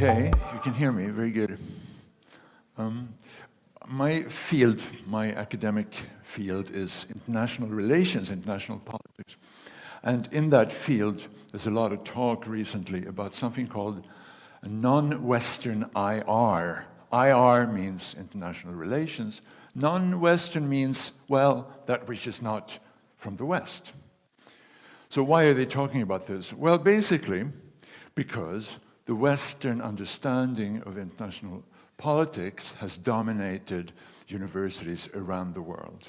Okay, you can hear me, very good. My field, my academic field is international relations, international politics. And in that field, there's a lot of talk recently about something called a non-Western IR. IR means international relations. Non-Western means, well, that which is not from the West. So why are they talking about this? Well, basically, because the Western understanding of international politics has dominated universities around the world.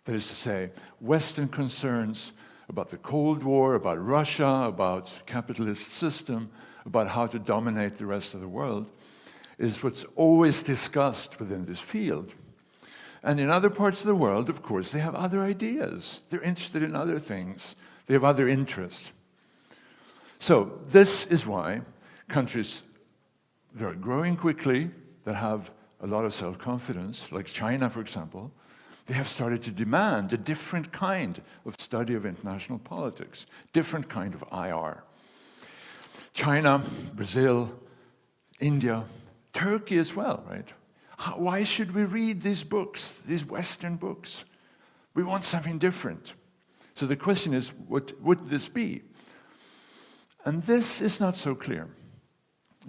That is to say, Western concerns about the Cold War, about Russia, about capitalist system, about how to dominate the rest of the world, is what's always discussed within this field. And in other parts of the world, of course, they have other ideas. They're interested in other things. They have other interests. So this is why countries that are growing quickly, that have a lot of self-confidence, like China, for example, they have started to demand a different kind of study of international politics, different kind of IR. China, Brazil, India, Turkey as well, right? Why should we read these books, these Western books? We want something different. So the question is, what would this be? And this is not so clear.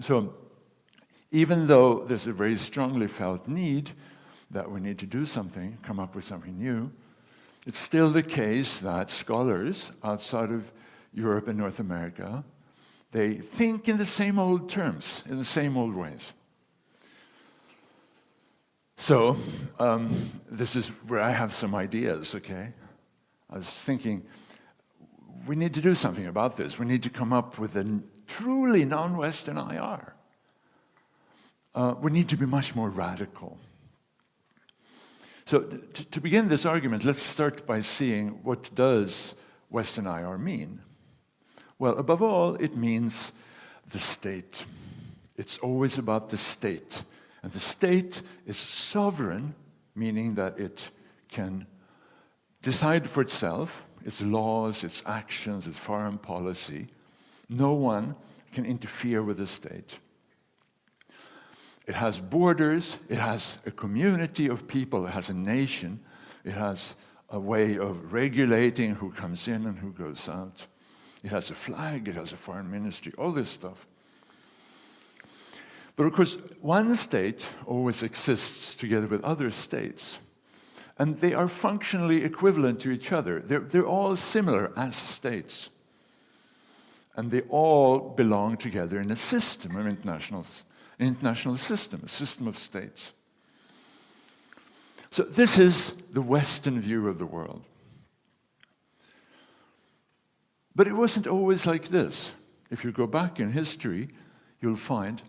So even though there's a very strongly felt need that we need to do something, come up with something new, it's still the case that scholars outside of Europe and North America, they think in the same old terms, in the same old ways. So this is where I have some ideas, okay? I was thinking, we need to do something about this. We need to come up with a truly non-Western IR. We need to be much more radical. So to begin this argument, let's start by seeing what does Western IR mean? Well, above all, it means the state. It's always about the state. And the state is sovereign, meaning that it can decide for itself, its laws, its actions, its foreign policy. No one can interfere with the state. It has borders, it has a community of people, it has a nation, it has a way of regulating who comes in and who goes out. It has a flag, it has a foreign ministry, all this stuff. But of course, one state always exists together with other states. And they are functionally equivalent to each other. They're all similar as states. And they all belong together in a system of international system, a system of states. So this is the Western view of the world. But it wasn't always like this. If you go back in history, you'll find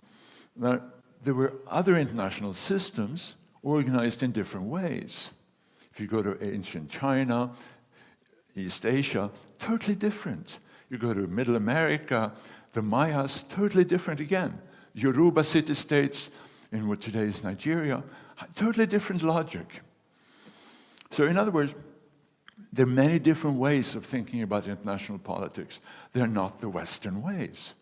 that there were other international systems organized in different ways. If you go to ancient China, East Asia, totally different. You go to Middle America, the Mayas, totally different again. Yoruba city-states in what today is Nigeria, totally different logic. So in other words, there are many different ways of thinking about international politics. They're not the Western ways.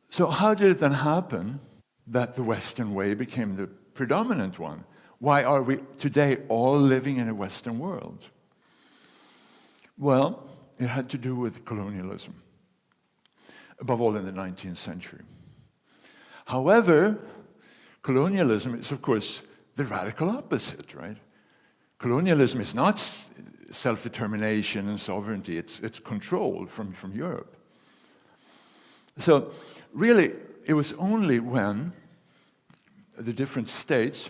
So how did it then happen that the Western way became the predominant one? Why are we today all living in a Western world? Well, it had to do with colonialism, above all in the 19th century. However, colonialism is, of course, the radical opposite, right? Colonialism is not self-determination and sovereignty, it's control from Europe. So, really, it was only when the different states,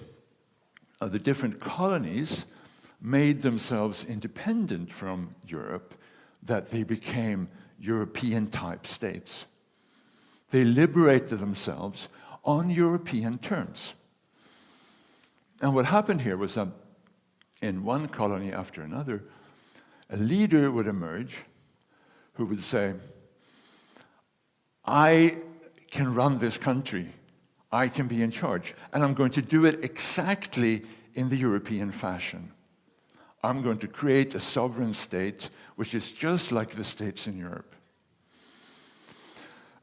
the different colonies, made themselves independent from Europe that they became European-type states. They liberated themselves on European terms. And what happened here was that in one colony after another, a leader would emerge who would say, I can run this country, I can be in charge, and I'm going to do it exactly in the European fashion. I'm going to create a sovereign state which is just like the states in Europe.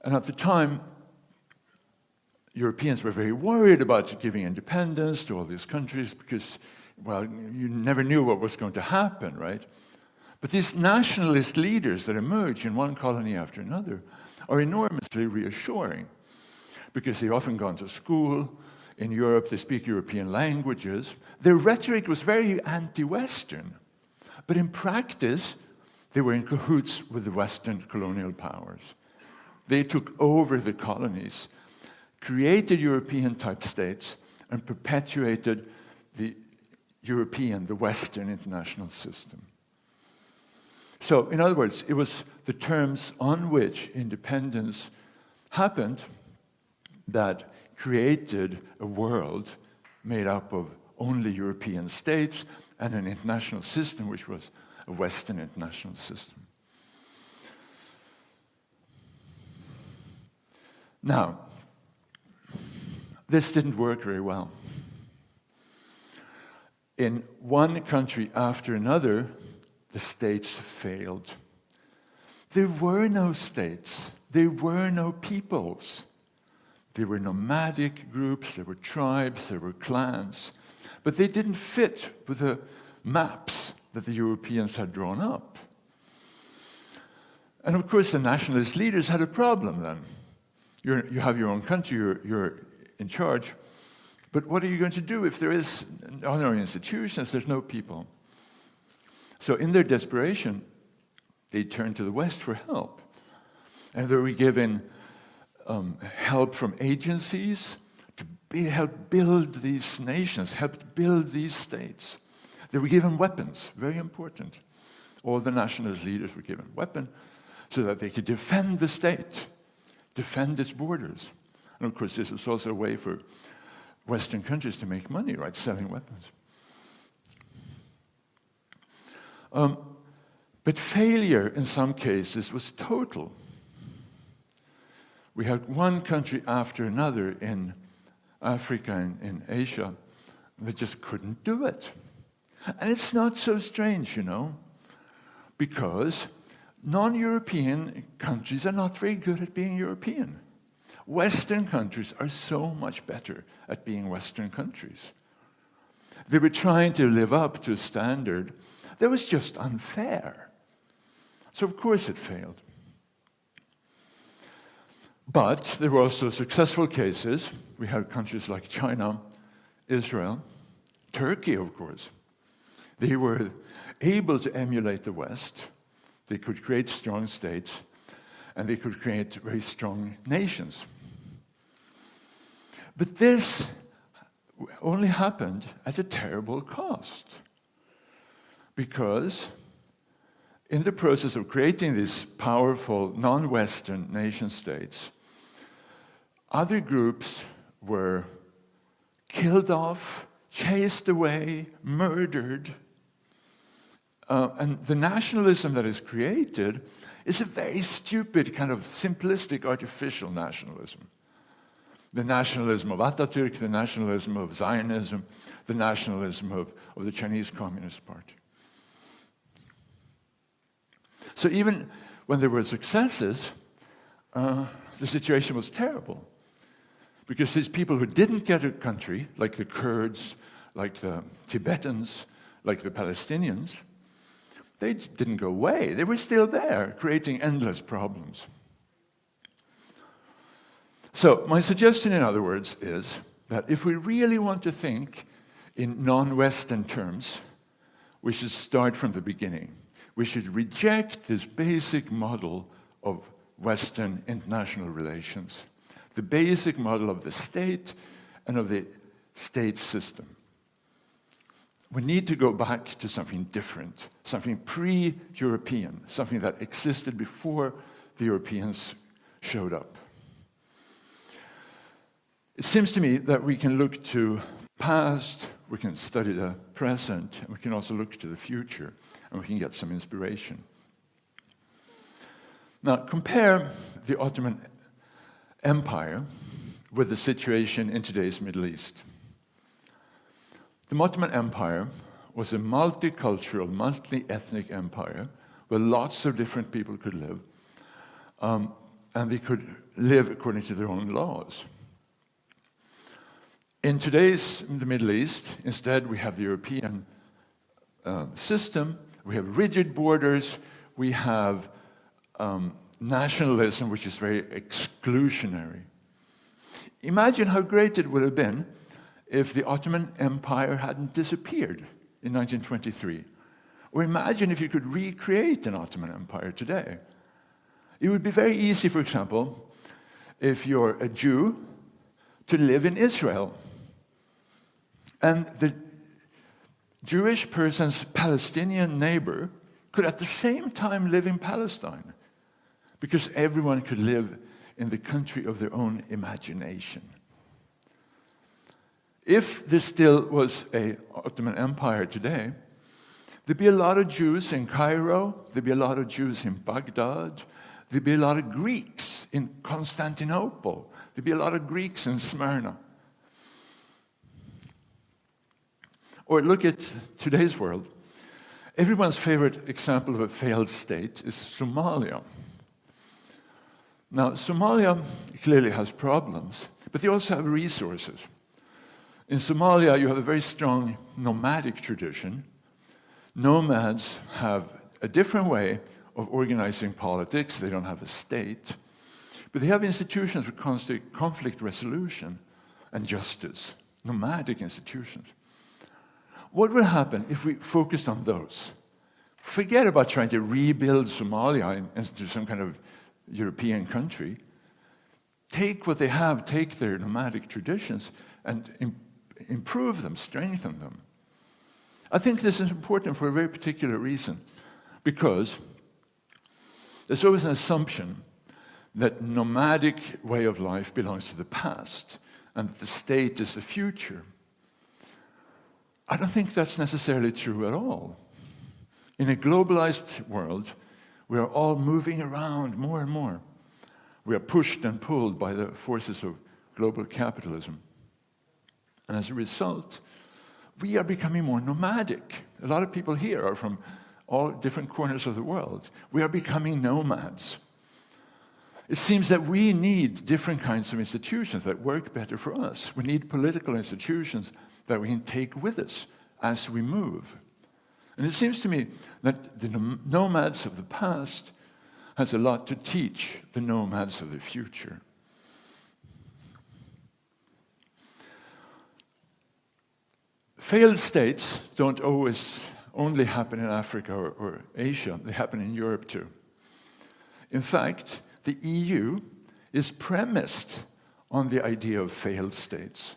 And at the time, Europeans were very worried about giving independence to all these countries because, well, you never knew what was going to happen, right? But these nationalist leaders that emerge in one colony after another are enormously reassuring because they've often gone to school. In Europe, they speak European languages. Their rhetoric was very anti-Western, but in practice, they were in cahoots with the Western colonial powers. They took over the colonies, created European-type states, and perpetuated the European, the Western international system. So, in other words, it was the terms on which independence happened that created a world made up of only European states and an international system which was a Western international system. Now, this didn't work very well. In one country after another, the states failed. There were no states. There were no peoples. There were nomadic groups, there were tribes, there were clans, but they didn't fit with the maps that the Europeans had drawn up. And of course, the nationalist leaders had a problem then. You have your own country, you're in charge, but what are you going to do if there is no institutions, there's no people? So in their desperation, they turned to the West for help. And they were given help from agencies to help build these nations, help build these states. They were given weapons, very important. All the nationalist leaders were given weapons so that they could defend the state, defend its borders. And of course, this was also a way for Western countries to make money, right, selling weapons. But failure in some cases was total. We had one country after another in Africa and in Asia that just couldn't do it. And it's not so strange, you know, because non-European countries are not very good at being European. Western countries are so much better at being Western countries. They were trying to live up to a standard that was just unfair. So of course it failed. But there were also successful cases. We had countries like China, Israel, Turkey, of course. They were able to emulate the West. They could create strong states, and they could create very strong nations. But this only happened at a terrible cost. Because in the process of creating these powerful non-Western nation states, other groups were killed off, chased away, murdered. And the nationalism that is created is a very stupid, kind of simplistic, artificial nationalism. The nationalism of Atatürk, the nationalism of Zionism, the nationalism of the Chinese Communist Party. So even when there were successes, the situation was terrible. Because these people who didn't get a country, like the Kurds, like the Tibetans, like the Palestinians, they didn't go away. They were still there, creating endless problems. So my suggestion, in other words, is that if we really want to think in non-Western terms, we should start from the beginning. We should reject this basic model of Western international relations, the basic model of the state and of the state system. We need to go back to something different, something pre-European, something that existed before the Europeans showed up. It seems to me that we can look to past, we can study the present, and we can also look to the future, and we can get some inspiration. Now, compare the Ottoman Empire with the situation in today's Middle East. The Ottoman Empire was a multicultural, multi-ethnic empire where lots of different people could live, and they could live according to their own laws. In the Middle East, instead we have the European system, we have rigid borders, we have nationalism, which is very exclusionary. Imagine how great it would have been if the Ottoman Empire hadn't disappeared in 1923. Or imagine if you could recreate an Ottoman Empire today. It would be very easy, for example, if you're a Jew, to live in Israel. And the Jewish person's Palestinian neighbor could at the same time live in Palestine, because everyone could live in the country of their own imagination. If this still was an Ottoman Empire today, there'd be a lot of Jews in Cairo, there'd be a lot of Jews in Baghdad, there'd be a lot of Greeks in Constantinople, there'd be a lot of Greeks in Smyrna. Or look at today's world. Everyone's favorite example of a failed state is Somalia. Now, Somalia clearly has problems, but they also have resources. In Somalia, you have a very strong nomadic tradition. Nomads have a different way of organizing politics. They don't have a state, but they have institutions for constant conflict resolution and justice, nomadic institutions. What would happen if we focused on those? Forget about trying to rebuild Somalia into some kind of European country. Take what they have, take their nomadic traditions, and improve them, strengthen them. I think this is important for a very particular reason, because there's always an assumption that nomadic way of life belongs to the past, and the state is the future. I don't think that's necessarily true at all. In a globalized world, we are all moving around more and more. We are pushed and pulled by the forces of global capitalism. And as a result, we are becoming more nomadic. A lot of people here are from all different corners of the world. We are becoming nomads. It seems that we need different kinds of institutions that work better for us. We need political institutions that we can take with us as we move. And it seems to me that the nomads of the past has a lot to teach the nomads of the future. Failed states don't always only happen in Africa or Asia. They happen in Europe too. In fact, the EU is premised on the idea of failed states.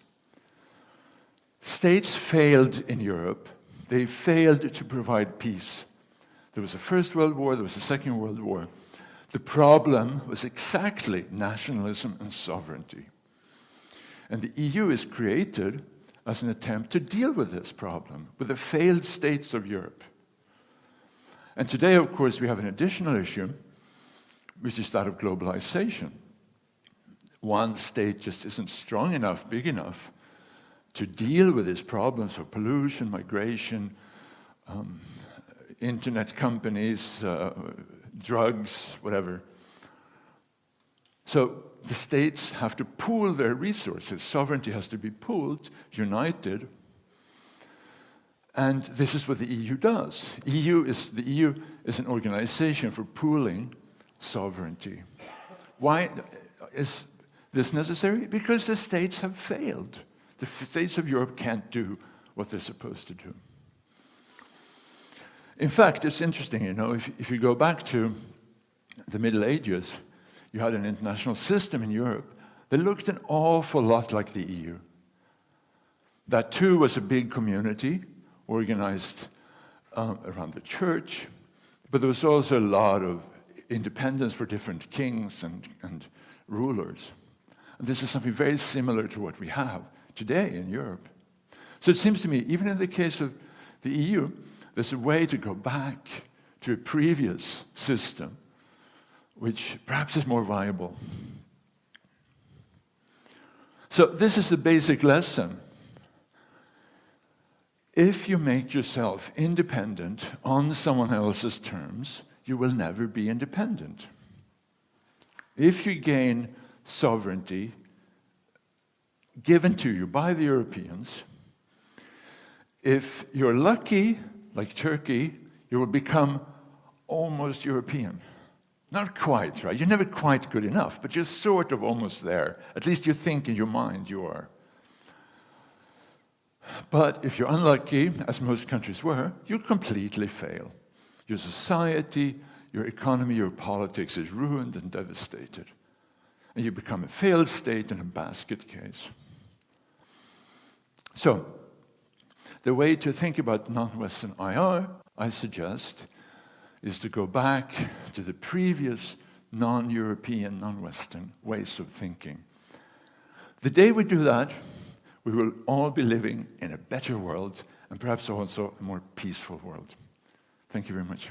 States failed in Europe. They failed to provide peace. There was a First World War, there was a Second World War. The problem was exactly nationalism and sovereignty. And the EU is created as an attempt to deal with this problem, with the failed states of Europe. And today, of course, we have an additional issue, which is that of globalization. One state just isn't strong enough, big enough, to deal with these problems of pollution, migration, internet companies, drugs, whatever. So the states have to pool their resources. Sovereignty has to be pooled, united. And this is what the EU does. The EU is an organization for pooling sovereignty. Why is this necessary? Because the states have failed. The states of Europe can't do what they're supposed to do. In fact, it's interesting, you know, if you go back to the Middle Ages, you had an international system in Europe that looked an awful lot like the EU. That too was a big community organized around the church, but there was also a lot of independence for different kings and rulers. And this is something very similar to what we have today in Europe. So it seems to me, even in the case of the EU, there's a way to go back to a previous system, which perhaps is more viable. So this is the basic lesson. If you make yourself independent on someone else's terms, you will never be independent. If you gain sovereignty, given to you by the Europeans. If you're lucky, like Turkey, you will become almost European. Not quite, right? You're never quite good enough, but you're sort of almost there. At least you think in your mind you are. But if you're unlucky, as most countries were, you completely fail. Your society, your economy, your politics is ruined and devastated. And you become a failed state and a basket case. So, the way to think about non-Western IR, I suggest, is to go back to the previous non-European, non-Western ways of thinking. The day we do that, we will all be living in a better world, and perhaps also a more peaceful world. Thank you very much.